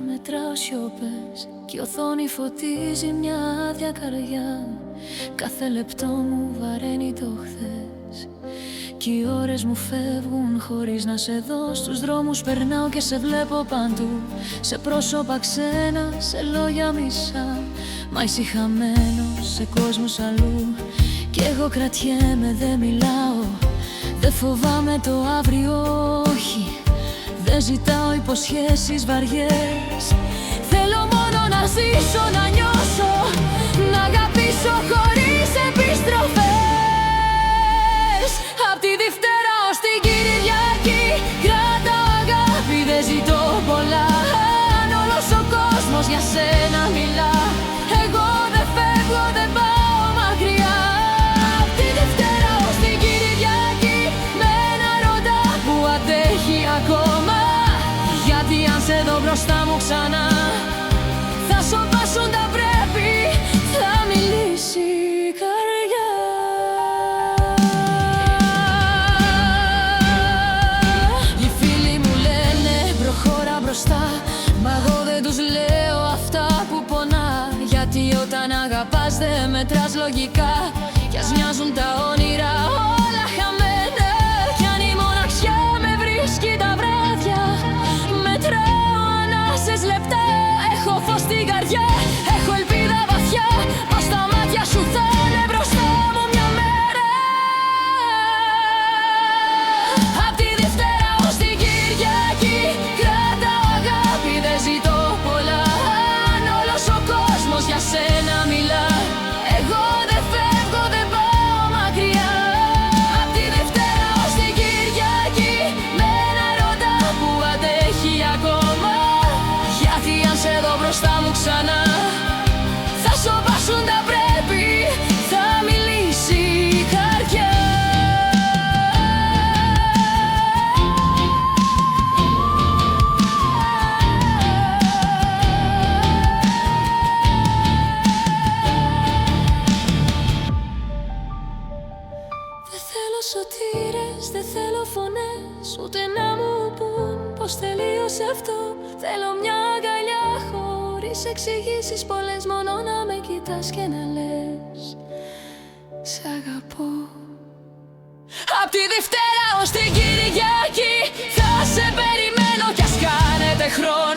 μετράω σιωπές κι η οθόνη φωτίζει μια άδεια καρδιά. Κάθε λεπτό μου βαραίνει το χθες κι οι ώρες μου φεύγουν χωρίς να σε δω. Στους δρόμους περνάω και σε βλέπω παντού, σε πρόσωπα ξένα, σε λόγια μισά. Μα είσαι χαμένος σε κόσμους αλλού κι εγώ κρατιέμαι, δεν μιλάω. Δεν φοβάμαι το αύριο, όχι. Δεν ζητάω υποσχέσεις βαριές. Θέλω μόνο να ζήσω, να νιώσω, να αγαπήσω χωρίς επιστροφές. Απ' τη Δευτέρα ως την Κυριακή κρατάω αγάπη, δεν ζητώ πολλά. Αν όλος ο κόσμος για σένα μιλά, εγώ δεν φεύγω, δεν πάω μακριά. Απ' τη Δευτέρα ως την Κυριακή με ένα ρωτά που αντέχει ακόμα. Γιατί αν σε δω μπροστά μου ξανά θα σωπάσουν τα πρέπει, θα μιλήσει η καρδιά. Οι φίλοι μου λένε προχώρα μπροστά, μα εγώ δεν τους λέω αυτά που πονά. Γιατί όταν αγαπάς δεν μετράς λογικά κι ας μοιάζουν τα όνειρα όλα χαμένα. Κι αν η μοναξιά με βρίσκει τα βράδια, μετράω ανάσες λεπτά. Έχω φως στην καρδιά, έχω ελπίδα βαθιά, πως τα μάτια σου θα είναι μπροστά μου μια μέρα. Απ' τη Δευτέρα ως την Κυριακή κρατάω αγάπη, δεν ζητώ πολλά. Αν όλος ο κόσμος για σένα μιλά, εγώ δεν φεύγω, δεν πάω μακριά. Απ' τη Δευτέρα ως την Κυριακή με ένα ρωτά που αντέχει ακόμα. Γιατί αν σε δω μπροστά μου ξανά θα σωπάσουν τα πρέπει, θα μιλήσει η καρδιά. Δεν θέλω σωτήρες, δεν θέλω φωνές, ούτε να μου πουν πως τελείωσε αυτό. Θέλω μια αγκαλιά χωρίς εξηγήσεις πολλές, μόνο να με κοιτάς και να λες σ' αγαπώ. Απ' τη Δευτέρα ως την Κυριακή θα σε περιμένω κι ας κάνετε χρόνο.